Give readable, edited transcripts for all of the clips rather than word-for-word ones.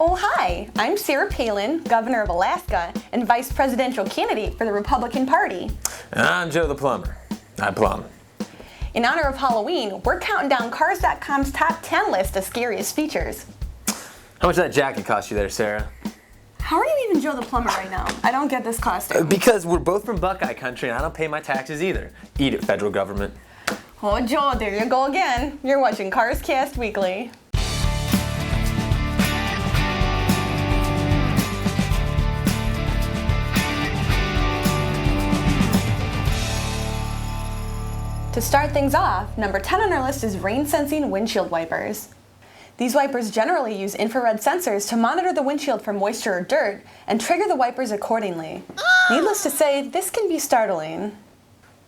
Oh, hi, I'm Sarah Palin, Governor of Alaska and Vice Presidential Candidate for the Republican Party. And I'm Joe the Plumber. I plumb. In honor of Halloween, we're counting down Cars.com's top 10 list of scariest features. How much did that jacket cost you there, Sarah? How are you even Joe the Plumber right now? I don't get this costume. Because we're both from Buckeye Country and I don't pay my taxes either. Eat it, federal government. Oh, Joe, there you go again. You're watching CarsCast Weekly. To start things off, number 10 on our list is rain-sensing windshield wipers. These wipers generally use infrared sensors to monitor the windshield for moisture or dirt and trigger the wipers accordingly. Needless to say, this can be startling.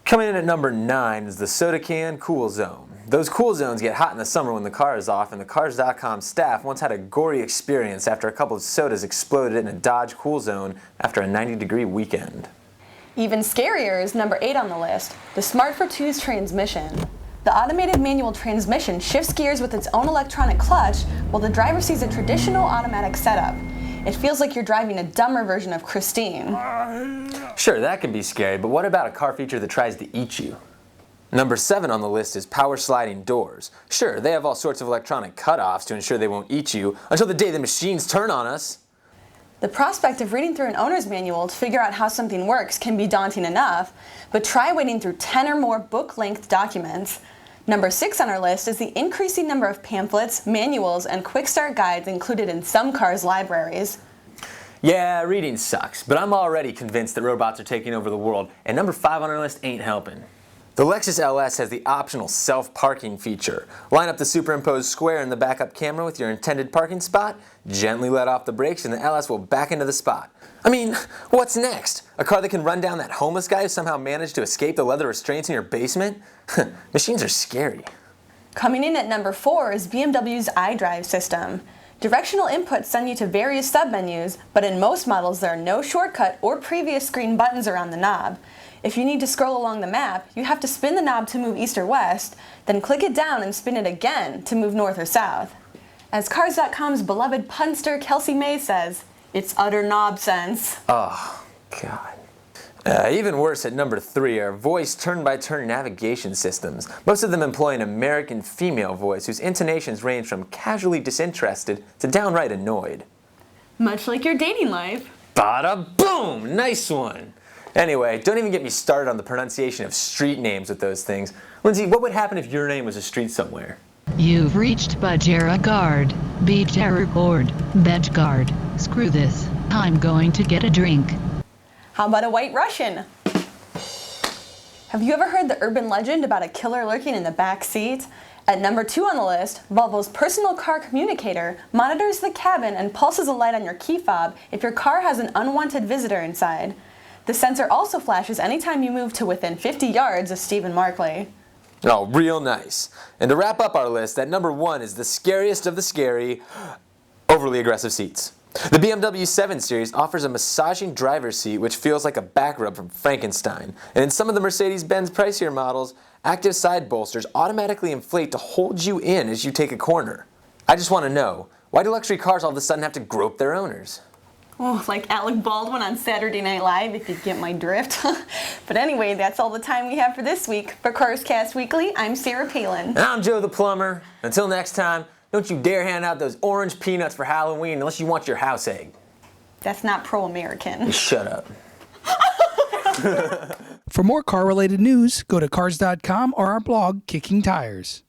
Coming in at number 9 is the soda can cool zone. Those cool zones get hot in the summer when the car is off, and the Cars.com staff once had a gory experience after a couple of sodas exploded in a Dodge cool zone after a 90-degree weekend. Even scarier is number 8 on the list, the Smart for 2's transmission. The automated manual transmission shifts gears with its own electronic clutch while the driver sees a traditional automatic setup. It feels like you're driving a dumber version of Christine. Sure, that can be scary, but what about a car feature that tries to eat you? Number 7 on the list is power sliding doors. Sure, they have all sorts of electronic cutoffs to ensure they won't eat you until the day the machines turn on us. The prospect of reading through an owner's manual to figure out how something works can be daunting enough, but try wading through 10 or more book-length documents. Number 6 on our list is the increasing number of pamphlets, manuals, and quick start guides included in some cars' libraries. Yeah, reading sucks, but I'm already convinced that robots are taking over the world, and number 5 on our list ain't helping. The Lexus LS has the optional self-parking feature. Line up the superimposed square in the backup camera with your intended parking spot, gently let off the brakes, and the LS will back into the spot. I mean, what's next? A car that can run down that homeless guy who somehow managed to escape the leather restraints in your basement? Machines are scary. Coming in at number 4 is BMW's iDrive system. Directional inputs send you to various submenus, but in most models there are no shortcut or previous screen buttons around the knob. If you need to scroll along the map, you have to spin the knob to move east or west, then click it down and spin it again to move north or south. As Cars.com's beloved punster Kelsey May says, it's utter knobsense. Oh, God. Even worse, at number 3 are voice turn-by-turn navigation systems. Most of them employ an American female voice whose intonations range from casually disinterested to downright annoyed. Much like your dating life. Bada boom! Nice one! Anyway, don't even get me started on the pronunciation of street names with those things. Lindsay, what would happen if your name was a street somewhere? You've reached Bjerregaard. Bjerregaard. Screw this. I'm going to get a drink. How about a White Russian? Have you ever heard the urban legend about a killer lurking in the back seat? At number 2 on the list, Volvo's personal car communicator monitors the cabin and pulses a light on your key fob if your car has an unwanted visitor inside. The sensor also flashes anytime you move to within 50 yards of Steve and Markley. Oh, real nice. And to wrap up our list, at number 1 is the scariest of the scary, overly aggressive seats. The BMW 7 Series offers a massaging driver's seat which feels like a back rub from Frankenstein. And in some of the Mercedes-Benz pricier models, active side bolsters automatically inflate to hold you in as you take a corner. I just want to know, why do luxury cars all of a sudden have to grope their owners? Oh, like Alec Baldwin on Saturday Night Live, if you get my drift. But anyway, that's all the time we have for this week. For CarsCast Weekly, I'm Sarah Palin. And I'm Joe the Plumber. Until next time, don't you dare hand out those orange peanuts for Halloween unless you want your house egg. That's not pro-American. Shut up. For more car-related news, go to Cars.com or our blog, Kicking Tires.